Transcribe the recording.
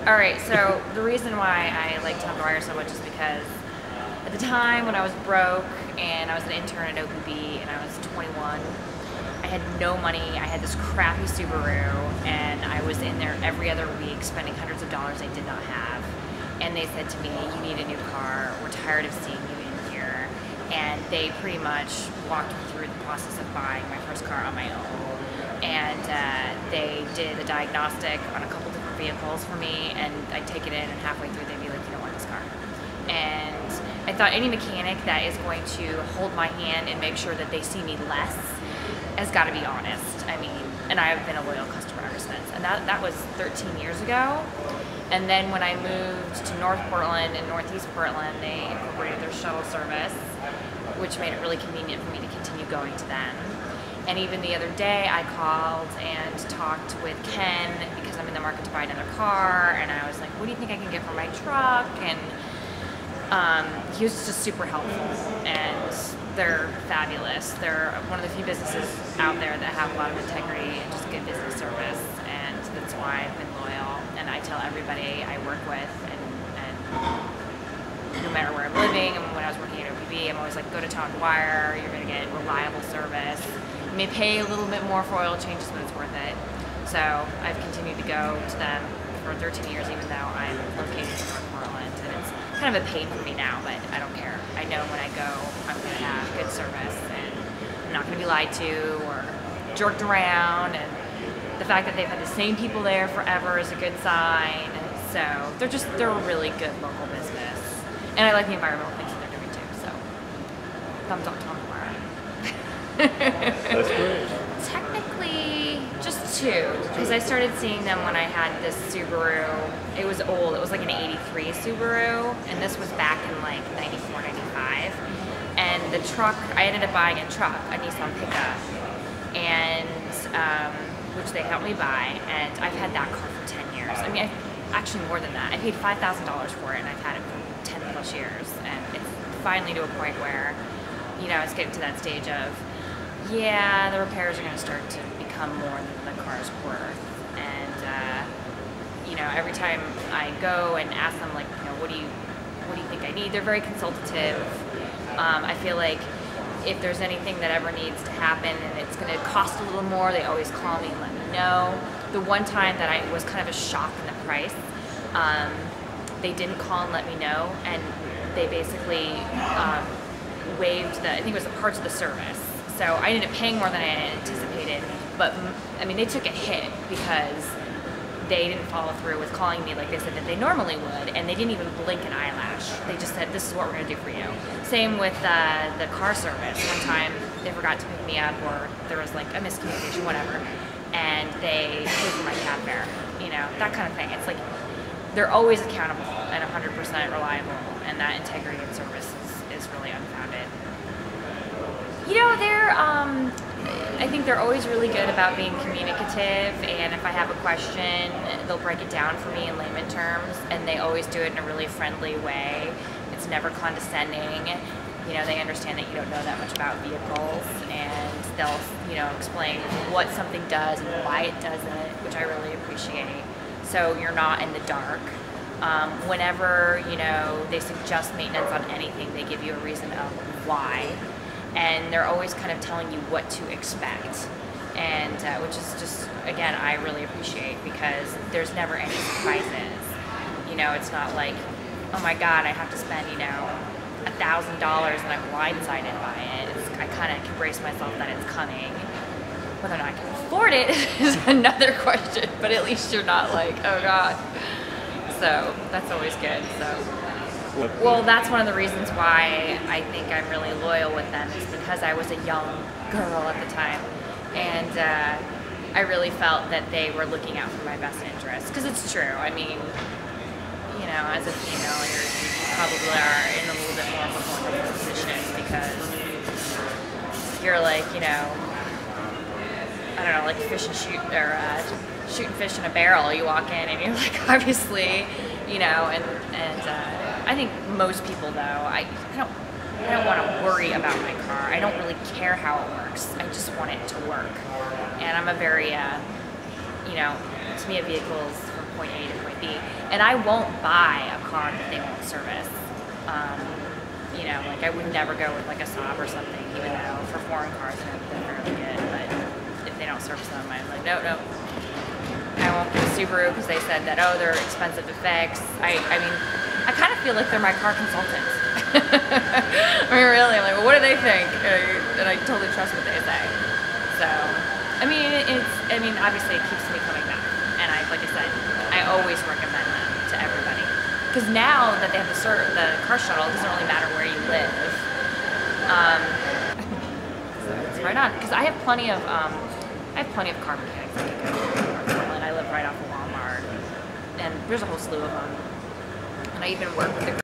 All right, so the reason why I like Tom Dwyer so much is because at the time when I was broke and I was an intern at OPB and I was 21, I had no money. I had this crappy Subaru and I was in there every other week spending hundreds of dollars I did not have. And they said to me, you need a new car. We're tired of seeing you in here. And they pretty much walked me through the process of buying my first car on my own. And they did a diagnostic on a couple different vehicles for me, and I'd take it in, and halfway through they'd be like, you don't want this car. And I thought any mechanic that is going to hold my hand and make sure that they see me less has got to be honest. I mean, and I've been a loyal customer ever since. And that was 13 years ago. And then when I moved to North Portland and Northeast Portland, they incorporated their shuttle service, which made it really convenient for me to continue going to them. And even the other day, I called and talked with Ken because I'm in the market to buy another car, and I was like, what do you think I can get for my truck? And he was just super helpful, and they're fabulous. They're one of the few businesses out there that have a lot of integrity and just good business service, and that's why I've been loyal. And I tell everybody I work with, and no matter where I'm living, and when I was working at OPB, I'm always like, go to Tom Dwyer, you're going to get reliable service. You may pay a little bit more for oil changes, but it's worth it. So I've continued to go to them for 13 years, even though I'm located in North Portland. And it's kind of a pain for me now, but I don't care. I know when I go, I'm going to have good service, and I'm not going to be lied to or jerked around. And the fact that they've had the same people there forever is a good sign. So they're a really good local business. And I like the environmental things that they're doing too. So thumbs up Tom Dwyer. That's great. Technically, just two, because I started seeing them when I had this Subaru. It was old. It was like an '83 Subaru, and this was back in like '94, '95. And the truck, I ended up buying a truck, a Nissan pickup, and which they helped me buy. And I've had that car for 10 years. I mean, actually more than that. I paid $5,000 for it, and I've had it for 10 plus years. And it's finally to a point where, you know, it's getting to that stage of, yeah, the repairs are going to start to become more than the car's worth. And, you know, every time I go and ask them, like, you know, what do you think I need? They're very consultative. I feel like if there's anything that ever needs to happen and it's going to cost a little more, they always call me and let me know. The one time that I was kind of a shock in the price, they didn't call and let me know, and they basically waived I think it was the parts of the service. So I ended up paying more than I had anticipated, but I mean, they took a hit because they didn't follow through with calling me like they said that they normally would, and they didn't even blink an eyelash. They just said, this is what we're going to do for you. Same with the car service. One time they forgot to pick me up, or there was like a miscommunication, whatever, and they paid for my cab fare, you know, that kind of thing. It's like they're always accountable and 100% reliable, and that integrity and service is really unfounded. You know, I think they're always really good about being communicative, and if I have a question, they'll break it down for me in layman terms, and they always do it in a really friendly way. It's never condescending. You know, they understand that you don't know that much about vehicles, and they'll, you know, explain what something does and why it does it, which I really appreciate. So you're not in the dark. Whenever, you know, they suggest maintenance on anything, they give you a reason of why. And they're always kind of telling you what to expect, and which is just, again, I really appreciate, because there's never any surprises. You know, it's not like, oh my God, I have to spend, you know, $1,000 and I'm blindsided by it. I kind of can brace myself that it's coming. Whether or not I can afford it is another question, but at least you're not like, oh God. So that's always good. So. Well, that's one of the reasons why I think I'm really loyal with them, is because I was a young girl at the time, and I really felt that they were looking out for my best interest. Because it's true. I mean, you know, as a female, you probably are in a little bit more of a vulnerable position, because you're like, you know, I don't know, like fish and shoot, or shooting fish in a barrel. You walk in and you're like, obviously, you know, and I think most people, though, I don't want to worry about my car. I don't really care how it works. I just want it to work. And I'm a very, you know, to me a vehicle is from point A to point B. And I won't buy a car that they won't service. You know, like I would never go with like a Saab or something, even though for foreign cars they're fairly good. But if they don't service them, I'm like, no. I won't get a Subaru because they said that, oh, they're expensive to fix. I mean, I kind of feel like they're my car consultants. I mean, really, I'm like, well, what do they think? And I totally trust what they say. So, I mean, obviously it keeps me coming back. And like I said, I always recommend them to everybody. Because now that they have the car shuttle, it doesn't really matter where you live. So it's right on. Because I have plenty of car mechanics that can go to Portland. I live right off of Walmart, and there's a whole slew of them. And I even work with the